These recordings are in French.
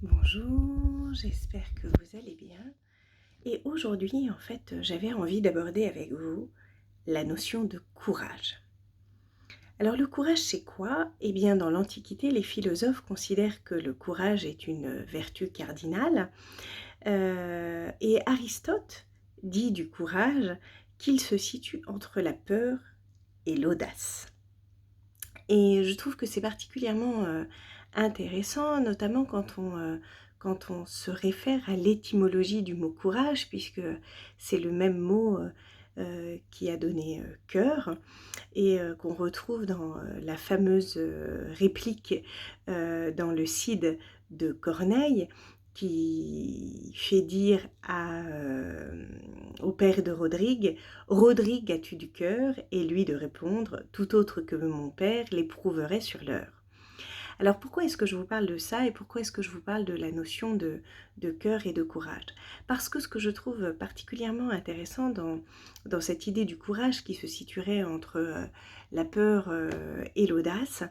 Bonjour, j'espère que vous allez bien. Et aujourd'hui, en fait, j'avais envie d'aborder avec vous la notion de courage. Alors le courage, c'est quoi? Eh bien, dans l'Antiquité, les philosophes considèrent que le courage est une vertu cardinale. Et Aristote dit du courage qu'il se situe entre la peur et l'audace. Et je trouve que c'est particulièrement intéressant, notamment quand on se réfère à l'étymologie du mot courage, puisque c'est le même mot qui a donné cœur, et qu'on retrouve dans la fameuse réplique dans le Cid de Corneille, qui fait dire au père de Rodrigue: Rodrigue, as-tu du cœur? Et lui de répondre: tout autre que mon père l'éprouverait sur l'heure. Alors pourquoi est-ce que je vous parle de ça et pourquoi est-ce que je vous parle de la notion de cœur et de courage? Parce que ce que je trouve particulièrement intéressant dans cette idée du courage qui se situerait entre la peur et l'audace,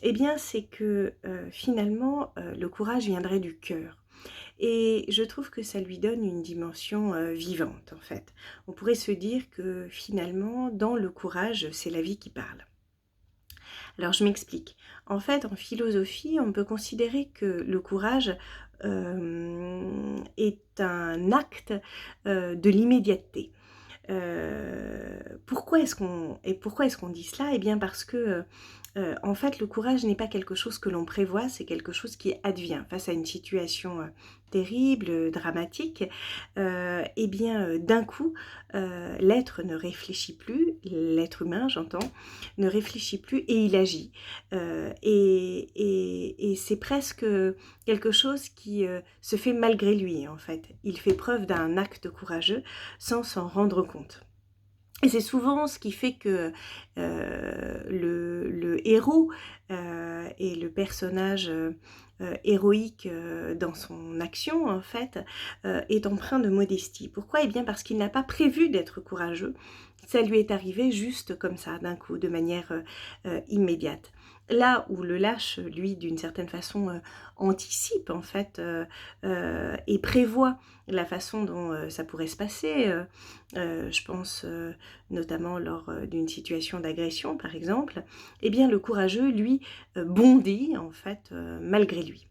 eh bien c'est que finalement le courage viendrait du cœur. Et je trouve que ça lui donne une dimension vivante en fait. On pourrait se dire que finalement dans le courage c'est la vie qui parle. Alors je m'explique. En fait, en philosophie, on peut considérer que le courage est un acte de l'immédiateté. Pourquoi est-ce qu'on dit cela? Eh bien parce que en fait, le courage n'est pas quelque chose que l'on prévoit, c'est quelque chose qui advient face à une situation terrible, dramatique. Eh bien, d'un coup, l'être ne réfléchit plus, l'être humain, j'entends, ne réfléchit plus et il agit. Et c'est presque quelque chose qui se fait malgré lui, en fait. Il fait preuve d'un acte courageux sans s'en rendre compte. Et c'est souvent ce qui fait que le héros et le personnage héroïque dans son action, en fait, est empreint de modestie. Pourquoi? Eh bien parce qu'il n'a pas prévu d'être courageux. Ça lui est arrivé juste comme ça, d'un coup, de manière immédiate. Là où le lâche, lui, d'une certaine façon, anticipe, en fait, et prévoit la façon dont ça pourrait se passer. Je pense notamment lors d'une situation d'agression par exemple, eh bien le courageux, lui, bondit en fait malgré lui.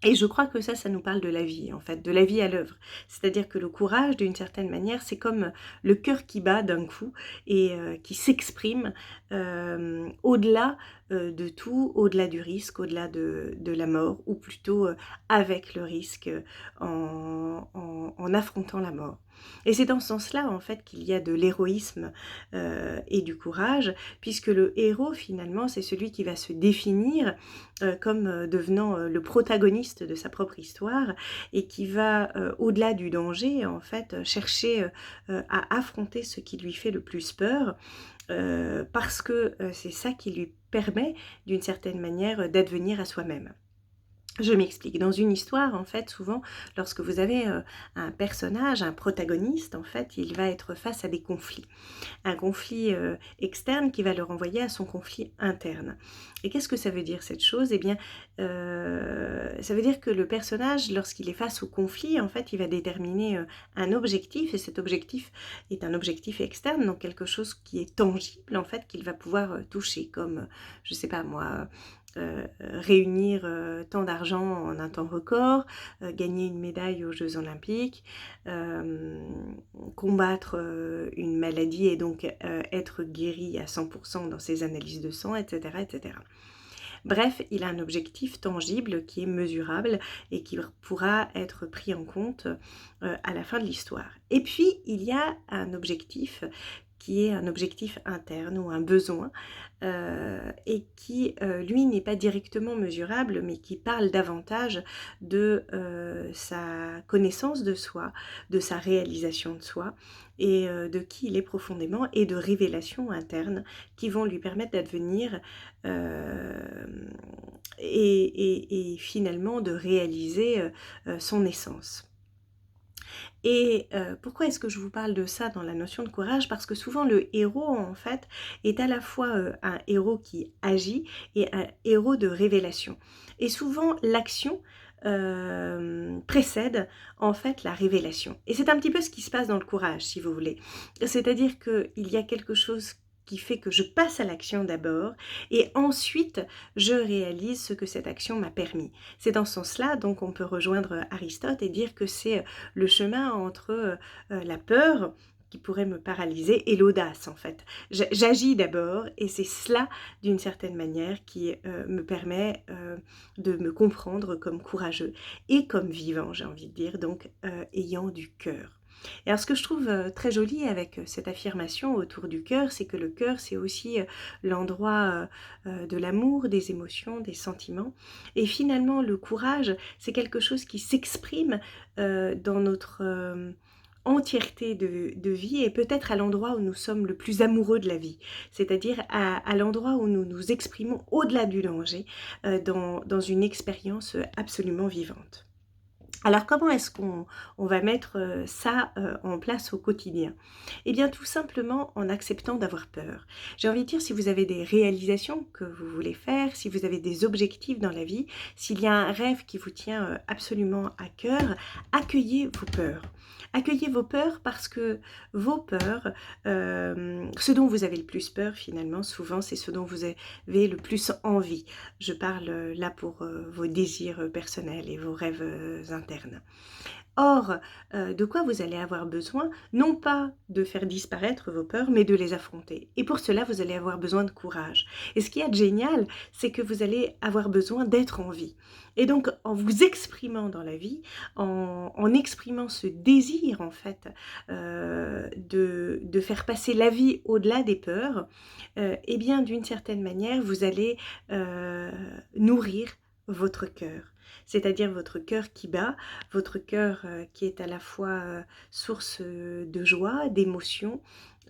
Et je crois que ça nous parle de la vie, en fait, de la vie à l'œuvre. C'est-à-dire que le courage, d'une certaine manière, c'est comme le cœur qui bat d'un coup et qui s'exprime au-delà de tout, au-delà du risque, au-delà de la mort, ou plutôt avec le risque en affrontant la mort. Et c'est dans ce sens-là, en fait, qu'il y a de l'héroïsme et du courage, puisque le héros, finalement, c'est celui qui va se définir comme devenant le protagoniste de sa propre histoire et qui va, au-delà du danger, en fait, chercher à affronter ce qui lui fait le plus peur, parce que c'est ça qui lui permet, d'une certaine manière, d'advenir à soi-même. Je m'explique. Dans une histoire, en fait, souvent, lorsque vous avez un personnage, un protagoniste, en fait, il va être face à des conflits. Un conflit externe qui va le renvoyer à son conflit interne. Et qu'est-ce que ça veut dire cette chose? Eh bien, ça veut dire que le personnage, lorsqu'il est face au conflit, en fait, il va déterminer un objectif, et cet objectif est un objectif externe, donc quelque chose qui est tangible, en fait, qu'il va pouvoir toucher, comme, je sais pas moi, réunir tant d'argent en un temps record, gagner une médaille aux Jeux Olympiques, combattre une maladie et donc être guéri à 100% dans ses analyses de sang, etc., etc. Bref, il a un objectif tangible qui est mesurable et qui pourra être pris en compte à la fin de l'histoire. Et puis, il y a un objectif qui est un objectif interne ou un besoin et qui, lui, n'est pas directement mesurable, mais qui parle davantage de sa connaissance de soi, de sa réalisation de soi et de qui il est profondément et de révélations internes qui vont lui permettre d'advenir et finalement de réaliser son essence. Et pourquoi est-ce que je vous parle de ça dans la notion de courage? Parce que souvent le héros, en fait, est à la fois, un héros qui agit et un héros de révélation. Et souvent l'action, précède, en fait, la révélation. Et c'est un petit peu ce qui se passe dans le courage, si vous voulez. C'est-à-dire qu'il y a quelque chose qui fait que je passe à l'action d'abord et ensuite je réalise ce que cette action m'a permis. C'est dans ce sens-là, donc on peut rejoindre Aristote et dire que c'est le chemin entre la peur qui pourrait me paralyser et l'audace en fait. J'agis d'abord et c'est cela d'une certaine manière qui me permet de me comprendre comme courageux et comme vivant, j'ai envie de dire, donc ayant du cœur. Et alors ce que je trouve très joli avec cette affirmation autour du cœur, c'est que le cœur c'est aussi l'endroit de l'amour, des émotions, des sentiments. Et finalement le courage c'est quelque chose qui s'exprime dans notre entièreté de vie et peut-être à l'endroit où nous sommes le plus amoureux de la vie, c'est-à-dire à l'endroit où nous nous exprimons au-delà du danger dans une expérience absolument vivante. Alors comment est-ce qu'on va mettre ça en place au quotidien? Eh bien tout simplement en acceptant d'avoir peur. J'ai envie de dire si vous avez des réalisations que vous voulez faire, si vous avez des objectifs dans la vie, s'il y a un rêve qui vous tient absolument à cœur, accueillez vos peurs. Accueillez vos peurs parce que vos peurs, ce dont vous avez le plus peur finalement, souvent c'est ce dont vous avez le plus envie. Je parle là pour vos désirs personnels et vos rêves internes. Or, de quoi vous allez avoir besoin? Non pas de faire disparaître vos peurs, mais de les affronter. Et pour cela, vous allez avoir besoin de courage. Et ce qu'il y a de génial, c'est que vous allez avoir besoin d'être en vie. Et donc, en vous exprimant dans la vie, en exprimant ce désir, en fait, de faire passer la vie au-delà des peurs, eh bien, d'une certaine manière, vous allez nourrir votre cœur. C'est-à-dire votre cœur qui bat, votre cœur qui est à la fois source de joie, d'émotion,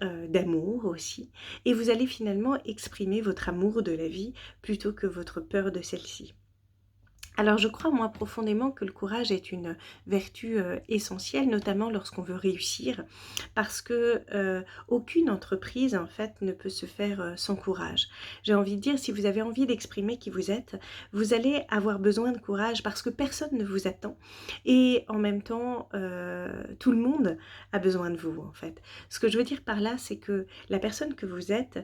d'amour aussi. Et vous allez finalement exprimer votre amour de la vie plutôt que votre peur de celle-ci. Alors je crois moi profondément que le courage est une vertu essentielle, notamment lorsqu'on veut réussir, parce que aucune entreprise en fait ne peut se faire sans courage. J'ai envie de dire, si vous avez envie d'exprimer qui vous êtes, vous allez avoir besoin de courage parce que personne ne vous attend et en même temps tout le monde a besoin de vous en fait. Ce que je veux dire par là, c'est que la personne que vous êtes,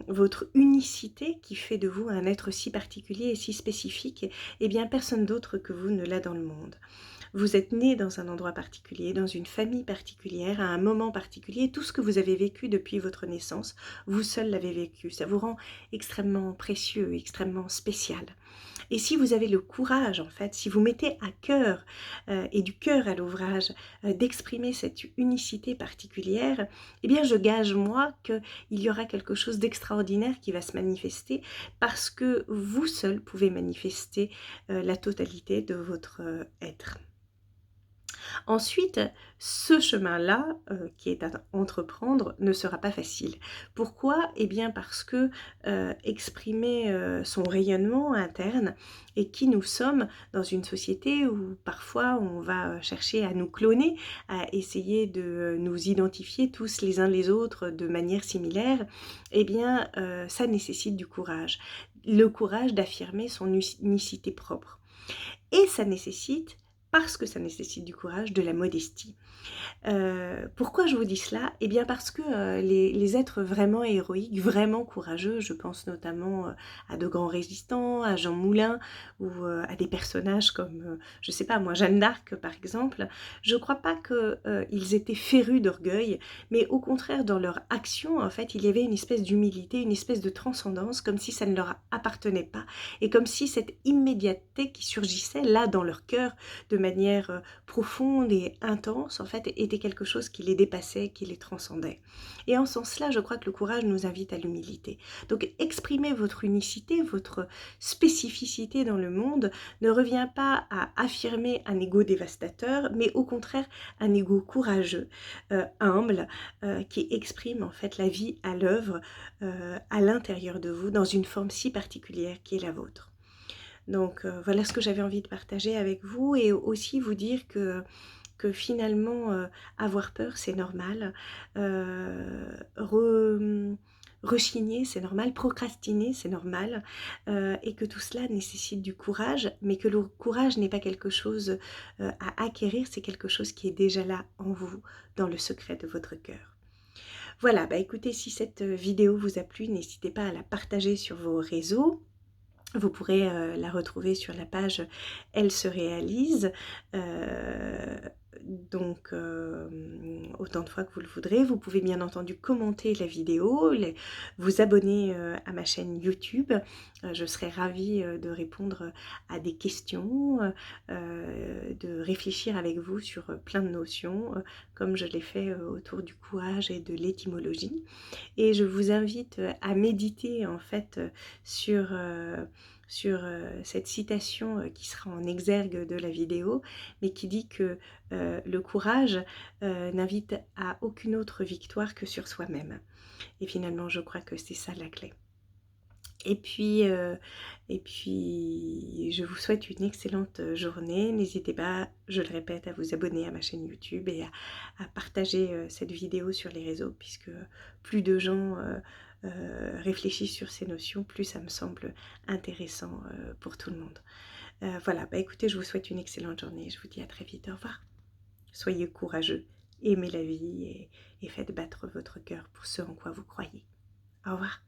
votre unicité qui fait de vous un être si particulier et si spécifique, eh bien personne d'autre que vous ne l'a dans le monde. Vous êtes né dans un endroit particulier, dans une famille particulière, à un moment particulier. Tout ce que vous avez vécu depuis votre naissance, vous seul l'avez vécu. Ça vous rend extrêmement précieux, extrêmement spécial. Et si vous avez le courage, en fait, si vous mettez à cœur et du cœur à l'ouvrage d'exprimer cette unicité particulière, eh bien je gage moi qu'il y aura quelque chose d'extraordinaire qui va se manifester parce que vous seul pouvez manifester la totalité de votre être. Ensuite, ce chemin-là, qui est à entreprendre, ne sera pas facile. Pourquoi? Eh bien parce que exprimer son rayonnement interne et qui nous sommes dans une société où parfois on va chercher à nous cloner, à essayer de nous identifier tous les uns les autres de manière similaire, eh bien ça nécessite du courage. Le courage d'affirmer son unicité propre. Et ça nécessite, parce que ça nécessite du courage, de la modestie. Pourquoi je vous dis cela? Eh bien parce que les êtres vraiment héroïques, vraiment courageux, je pense notamment à de grands résistants, à Jean Moulin ou à des personnages comme, je sais pas moi, Jeanne d'Arc par exemple, je crois pas qu'ils étaient férus d'orgueil, mais au contraire dans leur action, en fait, il y avait une espèce d'humilité, une espèce de transcendance, comme si ça ne leur appartenait pas, et comme si cette immédiateté qui surgissait là dans leur cœur de manière profonde et intense, en fait, était quelque chose qui les dépassait, qui les transcendait. Et en ce sens-là, je crois que le courage nous invite à l'humilité. Donc, exprimer votre unicité, votre spécificité dans le monde ne revient pas à affirmer un ego dévastateur, mais au contraire un ego courageux, humble, qui exprime en fait la vie à l'œuvre à l'intérieur de vous dans une forme si particulière qui est la vôtre. Donc voilà ce que j'avais envie de partager avec vous et aussi vous dire que que finalement avoir peur c'est normal, rechigner c'est normal, procrastiner c'est normal, et que tout cela nécessite du courage, mais que le courage n'est pas quelque chose à acquérir, c'est quelque chose qui est déjà là en vous, dans le secret de votre cœur. Voilà, bah écoutez, si cette vidéo vous a plu, n'hésitez pas à la partager sur vos réseaux. Vous pourrez la retrouver sur la page Elle se réalise, donc autant de fois que vous le voudrez. Vous pouvez bien entendu commenter la vidéo, vous abonner à ma chaîne YouTube. Je serai ravie de répondre à des questions, de réfléchir avec vous sur plein de notions, comme je l'ai fait autour du courage et de l'étymologie. Et je vous invite à méditer en fait sur cette citation qui sera en exergue de la vidéo, mais qui dit que le courage n'invite à aucune autre victoire que sur soi-même. Et finalement, je crois que c'est ça la clé. Et puis, je vous souhaite une excellente journée. N'hésitez pas, je le répète, à vous abonner à ma chaîne YouTube et à partager cette vidéo sur les réseaux, puisque plus de gens réfléchissent sur ces notions, plus ça me semble intéressant pour tout le monde. Voilà, bah écoutez, je vous souhaite une excellente journée. Je vous dis à très vite. Au revoir. Soyez courageux, aimez la vie et faites battre votre cœur pour ce en quoi vous croyez. Au revoir.